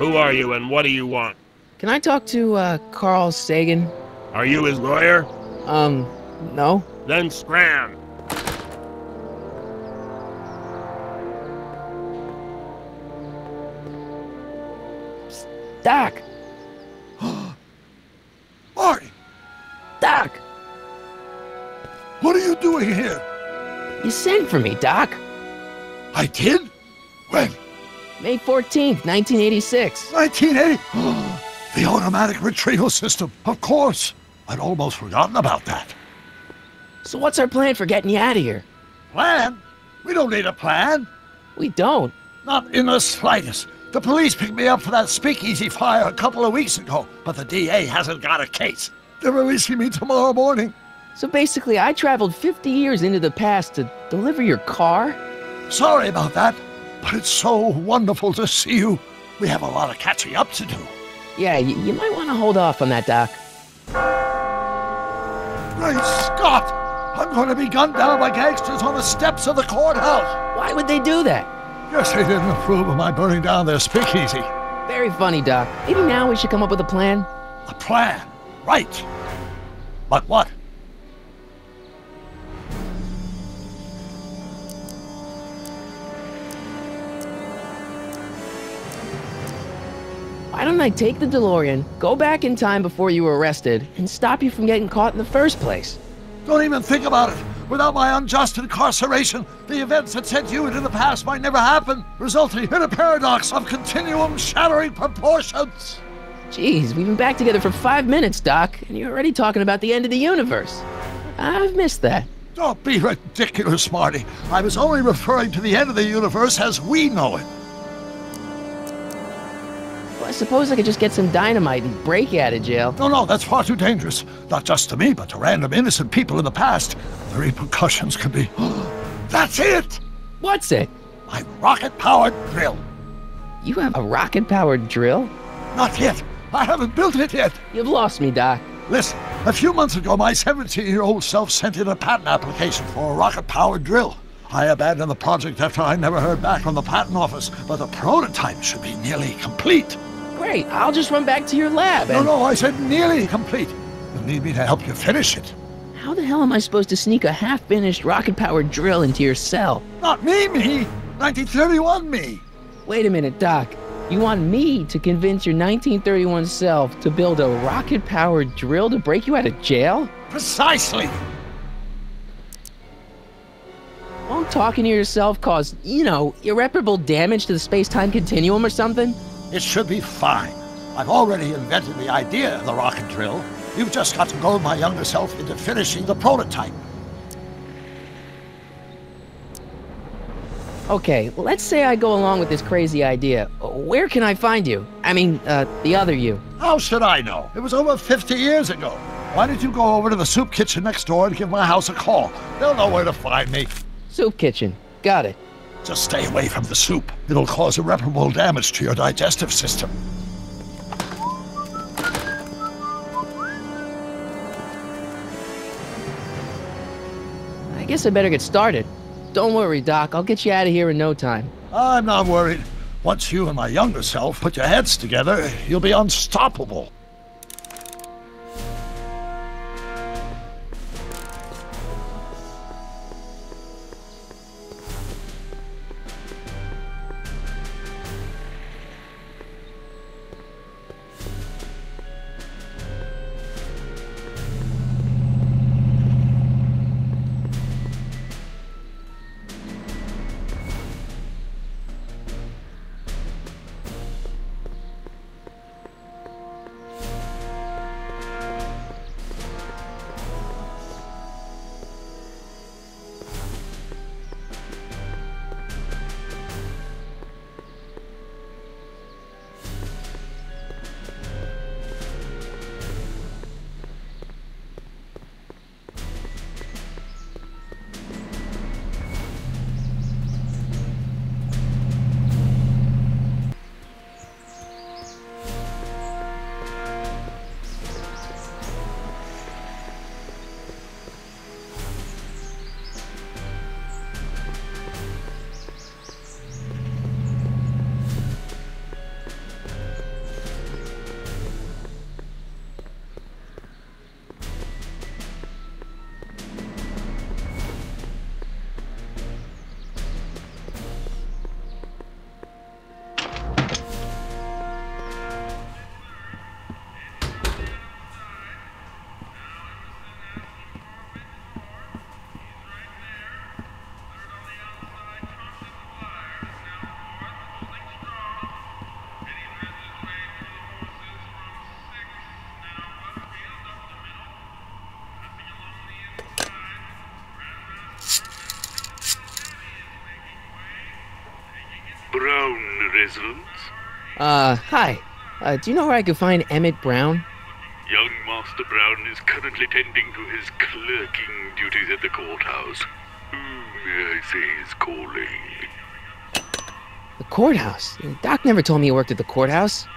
Who are you and what do you want? Can I talk to, Carl Sagan? Are you his lawyer? No. Then scram. Doc! Marty! Doc! What are you doing here? You sent for me, Doc. I did? When? May 14th, 1986. 1980? The automatic retrieval system, of course. I'd almost forgotten about that. So what's our plan for getting you out of here? Plan? We don't need a plan. We don't. Not in the slightest. The police picked me up for that speakeasy fire a couple of weeks ago, but the DA hasn't got a case. They're releasing me tomorrow morning. So basically, I traveled 50 years into the past to deliver your car? Sorry about that, but it's so wonderful to see you. We have a lot of catching up to do. Yeah, you might want to hold off on that, Doc. Great Scott! I'm going to be gunned down by gangsters on the steps of the courthouse. Why would they do that? Guess they didn't approve of my burning down their speakeasy. Very funny, Doc. Maybe now we should come up with a plan? A plan? Right. But what? Why don't I take the DeLorean, go back in time before you were arrested, and stop you from getting caught in the first place? Don't even think about it. Without my unjust incarceration, the events that sent you into the past might never happen, resulting in a paradox of continuum shattering proportions. Jeez, we've been back together for 5 minutes, Doc, and you're already talking about the end of the universe. I've missed that. Don't be ridiculous, Marty. I was only referring to the end of the universe as we know it. Well, I suppose I could just get some dynamite and break you out of jail. No, that's far too dangerous. Not just to me, but to random innocent people in the past. The repercussions could be... That's it! What's it? My rocket-powered drill. You have a rocket-powered drill? Not yet. I haven't built it yet. You've lost me, Doc. Listen, a few months ago, my 17-year-old self sent in a patent application for a rocket-powered drill. I abandoned the project after I never heard back from the patent office, but the prototype should be nearly complete. Great, I'll just run back to your lab and... No, I said nearly complete. You'll need me to help you finish it. How the hell am I supposed to sneak a half-finished rocket-powered drill into your cell? Not me! 1931 me! Wait a minute, Doc. You want me to convince your 1931 self to build a rocket-powered drill to break you out of jail? Precisely! Won't talking to yourself cause, irreparable damage to the space-time continuum or something? It should be fine. I've already invented the idea of the rocket drill. You've just got to goad my younger self into finishing the prototype. Okay, let's say I go along with this crazy idea. Where can I find you? I mean, the other you. How should I know? It was over 50 years ago. Why don't you go over to the soup kitchen next door and give my house a call? They'll know where to find me. Soup kitchen. Got it. Just stay away from the soup. It'll cause irreparable damage to your digestive system. I guess I better get started. Don't worry, Doc. I'll get you out of here in no time. I'm not worried. Once you and my younger self put your heads together, you'll be unstoppable. Brown residence? Hi. Do you know where I could find Emmett Brown? Young Master Brown is currently tending to his clerking duties at the courthouse. Who may I say is calling? The courthouse? Doc never told me he worked at the courthouse.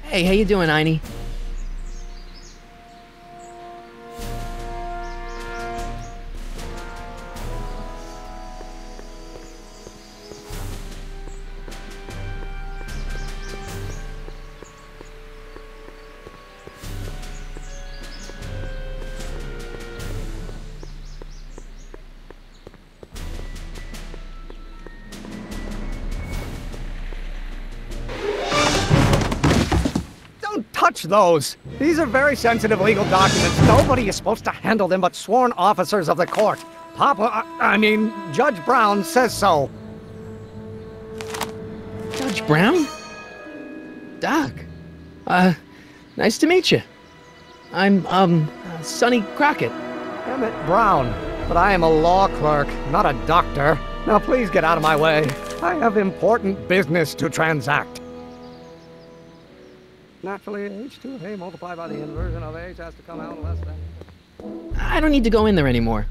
Hey, how you doing, Einie? Touch those. These are very sensitive legal documents. Nobody is supposed to handle them but sworn officers of the court. Judge Brown says so. Judge Brown? Doc. Nice to meet you. I'm, Sonny Crockett. Emmett Brown. But I am a law clerk, not a doctor. Now please get out of my way. I have important business to transact. Naturally, h2 of A multiplied by the inversion of H has to come out less than... I don't need to go in there anymore.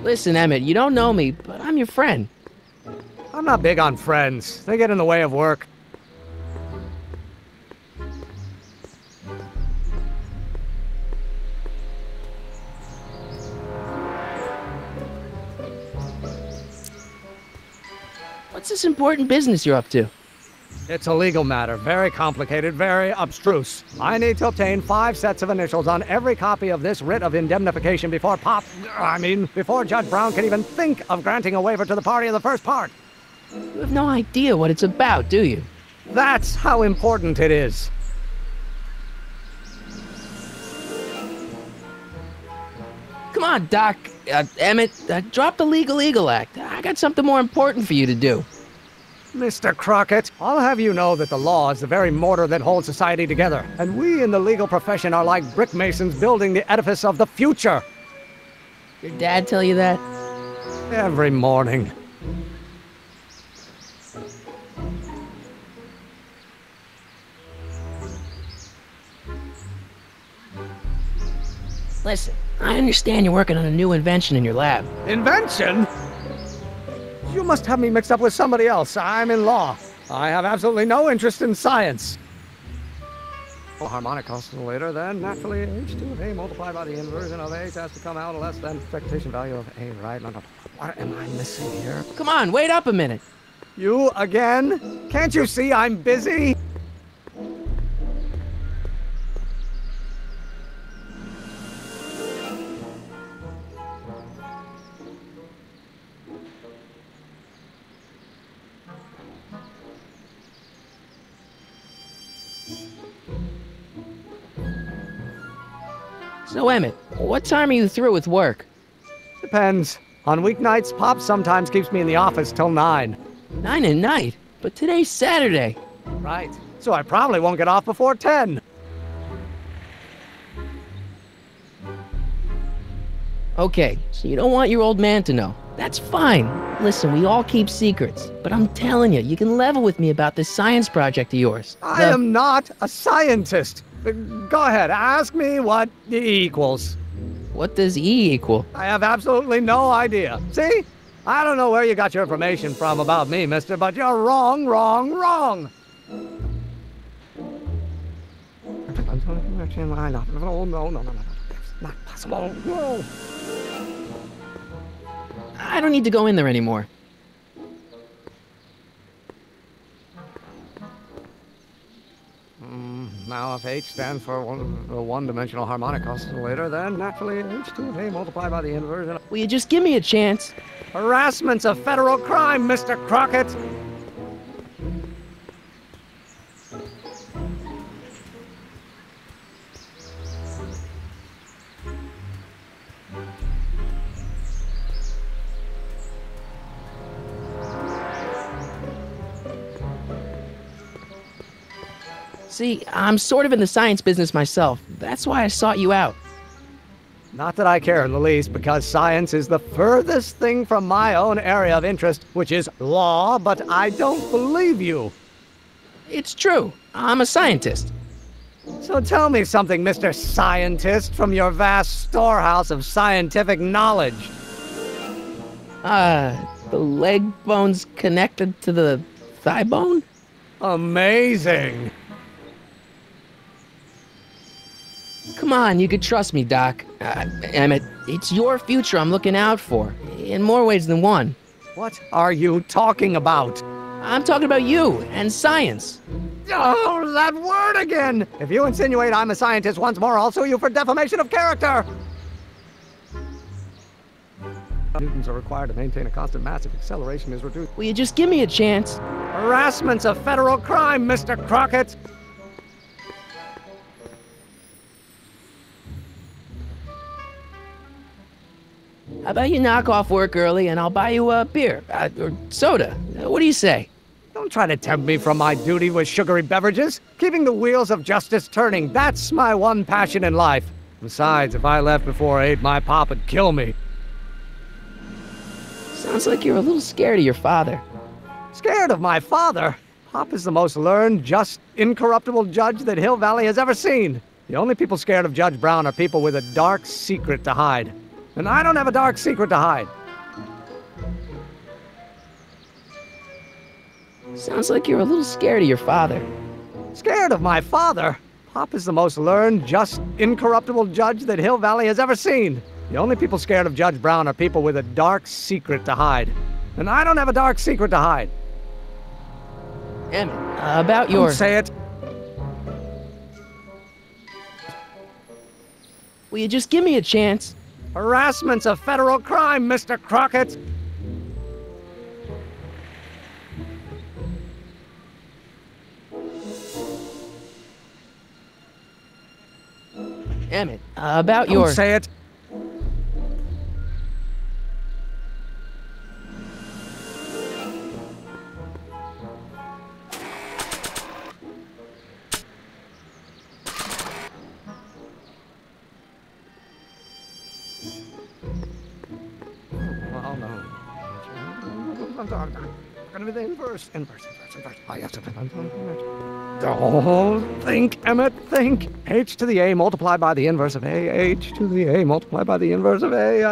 Listen, Emmett, you don't know me, but I'm your friend. I'm not big on friends. They get in the way of work. What's this important business you're up to? It's a legal matter, very complicated, very abstruse. I need to obtain 5 sets of initials on every copy of this writ of indemnification before before Judge Brown can even think of granting a waiver to the party of the first part. You have no idea what it's about, do you? That's how important it is. Come on, Doc. Emmett, drop the Legal Eagle Act. I got something more important for you to do. Mr. Crockett, I'll have you know that the law is the very mortar that holds society together, and we in the legal profession are like brick masons building the edifice of the future. Your dad tell you that? Every morning. Listen, I understand you're working on a new invention in your lab. Invention? You must have me mixed up with somebody else. I'm in law. I have absolutely no interest in science. A harmonic oscillator, then naturally h2 of A multiplied by the inversion of H has to come out less than expectation value of A, right? No. What am I missing here? Come on, wait up a minute. You again? Can't you see I'm busy? So, Emmett, what time are you through with work? Depends. On weeknights, Pop sometimes keeps me in the office till 9. 9 at night? But today's Saturday. Right. So I probably won't get off before 10. Okay, so you don't want your old man to know. That's fine. Listen, we all keep secrets. But I'm telling you, you can level with me about this science project of yours. I am not a scientist. Go ahead, ask me what E equals. What does E equal? I have absolutely no idea. See? I don't know where you got your information from about me, mister, but you're wrong, wrong, wrong. No, no. That's not possible. No. I don't need to go in there anymore. Now, if H stands for a one-dimensional harmonic oscillator, then naturally H2 of A multiplied by the inverse. Will you just give me a chance? Harassment's a federal crime, Mr. Crockett. See, I'm sort of in the science business myself. That's why I sought you out. Not that I care in the least, because science is the furthest thing from my own area of interest, which is law, but I don't believe you. It's true. I'm a scientist. So tell me something, Mr. Scientist, from your vast storehouse of scientific knowledge. The leg bone's connected to the thigh bone? Amazing. Come on, you could trust me, Doc. Emmett, it's your future I'm looking out for, in more ways than one. What are you talking about? I'm talking about you and science. Oh, that word again! If you insinuate I'm a scientist once more, I'll sue you for defamation of character! Newtons are required to maintain a constant mass if acceleration is reduced. Will you just give me a chance? Harassment's a federal crime, Mr. Crockett! How about you knock off work early and I'll buy you a beer, or soda. What do you say? Don't try to tempt me from my duty with sugary beverages. Keeping the wheels of justice turning, that's my one passion in life. Besides, if I left before 8, my pop would kill me. Sounds like you're a little scared of your father. Scared of my father? Pop is the most learned, just, incorruptible judge that Hill Valley has ever seen. The only people scared of Judge Brown are people with a dark secret to hide. And I don't have a dark secret to hide. Sounds like you're a little scared of your father. Scared of my father? Pop is the most learned, just, incorruptible judge that Hill Valley has ever seen. The only people scared of Judge Brown are people with a dark secret to hide. And I don't have a dark secret to hide. Emmett, about your... Don't say it. Will you just give me a chance? Harassment's a federal crime, Mr. Crockett. Emmett, about your... Don't say it. Oh, no. Gonna be the inverse. I have to... Don't think, Emmett, think. H to the A multiplied by the inverse of A. H to the A multiplied by the inverse of A.